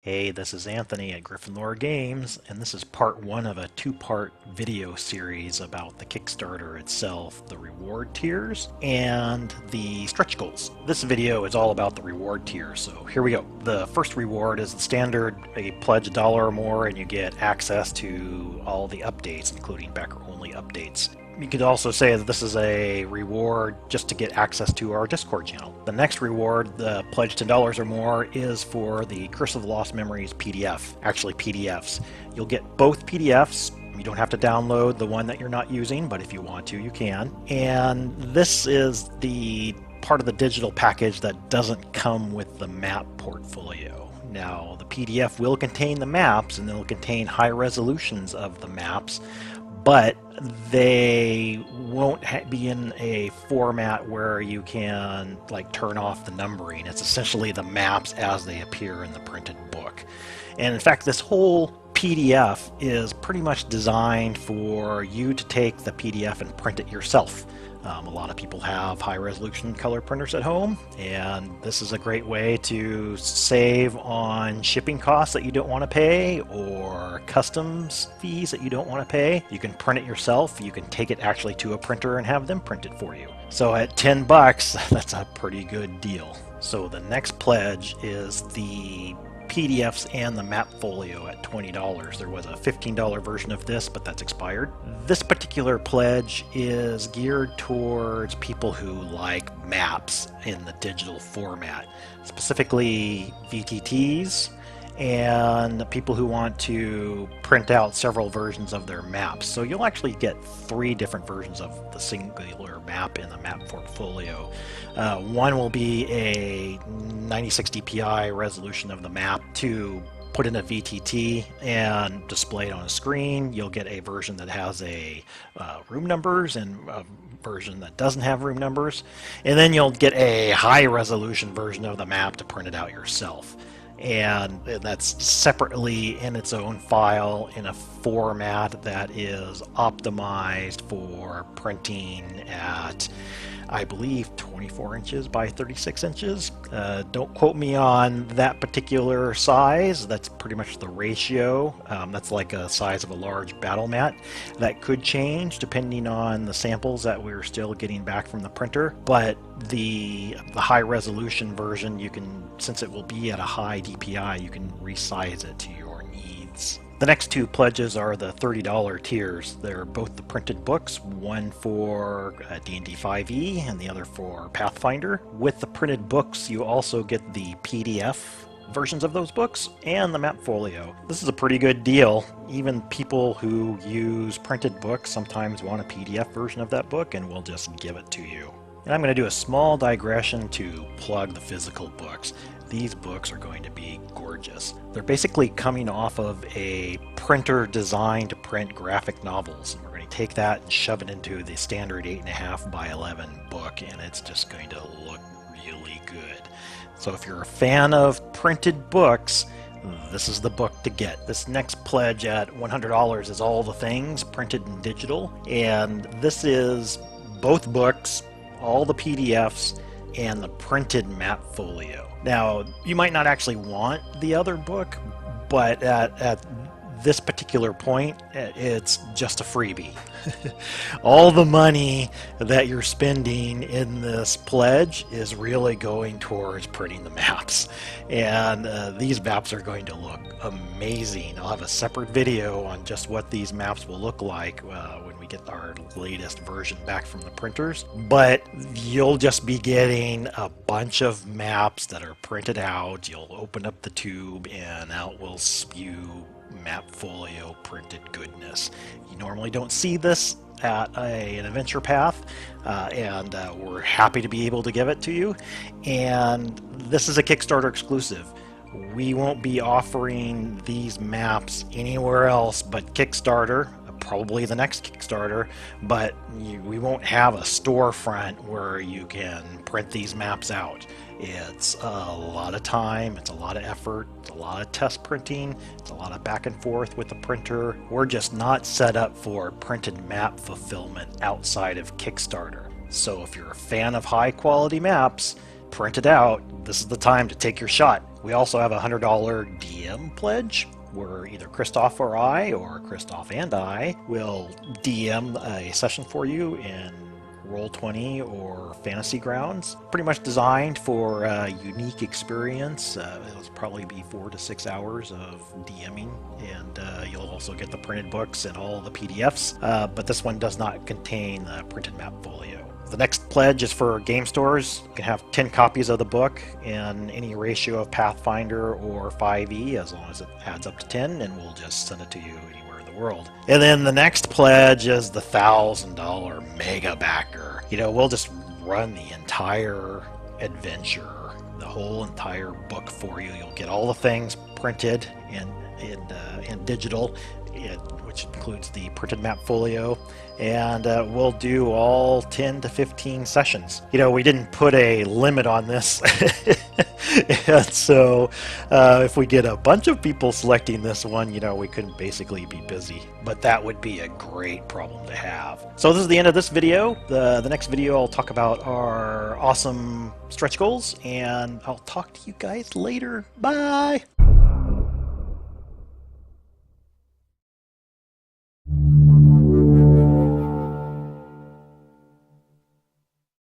Hey, this is Anthony at Griffon Games, and this is part one of a two-part video series about the Kickstarter itself, the reward tiers, and the stretch goals. This video is all about the reward tiers, so here we go. The first reward is the standard, you pledge $1 or more and you get access to all the updates, including backer-only updates. You could also say that this is a reward just to get access to our Discord channel. The next reward, the pledge $10 or more, is for the Curse of the Lost Memories PDF, actually PDFs. You'll get both PDFs. You don't have to download the one that you're not using, but if you want to, you can. And this is the part of the digital package that doesn't come with the map portfolio. Now, the PDF will contain the maps, and it'll contain high resolutions of the maps, but they won't be in a format where you can turn off the numbering. It's essentially the maps as they appear in the printed book. And in fact, this whole PDF is pretty much designed for you to take the PDF and print it yourself. A lot of people have high-resolution color printers at home, and this is a great way to save on shipping costs that you don't want to pay or customs fees that you don't want to pay. You can print it yourself. You can take it actually to a printer and have them print it for you. So at $10, that's a pretty good deal. So the next pledge is the PDFs and the map folio at $20. There was a $15 version of this, but that's expired. This particular pledge is geared towards people who like maps in the digital format, specifically VTTs and people who want to print out several versions of their maps. So you'll actually get 3 different versions of the singular map in the map portfolio. One will be a 9060 Pi resolution of the map to put in a VTT and display it on a screen. You'll get a version that has a room numbers and a version that doesn't have room numbers. And then you'll get a high resolution version of the map to print it out yourself. And that's separately in its own file in a format that is optimized for printing at, I believe, 24 inches by 36 inches. Don't quote me on that particular size. That's pretty much the ratio. That's like a size of a large battle mat. That could change depending on the samples that we're still getting back from the printer. But the high resolution version, you can, since it will be at a high DPI, you can resize it to your needs. The next 2 pledges are the $30 tiers. They're both the printed books, one for D&D 5e and the other for Pathfinder. With the printed books, you also get the PDF versions of those books and the map folio. This is a pretty good deal. Even people who use printed books sometimes want a PDF version of that book, and we'll just give it to you. And I'm going to do a small digression to plug the physical books. These books are going to be gorgeous. They're basically coming off of a printer designed to print graphic novels. And we're going to take that and shove it into the standard 8.5 by 11 book, and it's just going to look really good. So if you're a fan of printed books, this is the book to get. This next pledge at $100 is all the things printed and digital, and this is both books, all the PDFs, and the printed map folio. Now, you might not actually want the other book, but at this particular point, it's just a freebie. All the money that you're spending in this pledge is really going towards printing the maps. And these maps are going to look amazing. I'll have a separate video on just what these maps will look like when we get our latest version back from the printers. But you'll just be getting a bunch of maps that are printed out. You'll open up the tube and out will spew map folio printed goodness. You normally don't see this at an adventure path, and we're happy to be able to give it to you. And this is a Kickstarter exclusive. We won't be offering these maps anywhere else but Kickstarter, probably the next Kickstarter, but we won't have a storefront where you can print these maps out. It's a lot of time, it's a lot of effort, it's a lot of test printing, it's a lot of back and forth with the printer. We're just not set up for printed map fulfillment outside of Kickstarter. So if you're a fan of high quality maps, print it out. This is the time to take your shot. We also have a $100 DM pledge, where either Christoph or I, or Christoph and I, will DM a session for you in Roll20 or Fantasy Grounds. Pretty much designed for a unique experience. It'll probably be 4 to 6 hours of DMing, and you'll also get the printed books and all the PDFs, but this one does not contain the printed map folio. The next pledge is for game stores. You can have 10 copies of the book in any ratio of Pathfinder or 5e, as long as it adds up to 10, and we'll just send it to you anywhere in the world. And then the next pledge is the $1,000 Megabacker. You know, we'll just run the entire adventure, the whole entire book for you. You'll get all the things printed and digital, which includes the printed map folio, and we'll do all 10 to 15 sessions. You know, we didn't put a limit on this, and so if we get a bunch of people selecting this one, you know, we couldn't basically be busy, but that would be a great problem to have. So this is the end of this video. The next video I'll talk about our awesome stretch goals, and I'll talk to you guys later. Bye!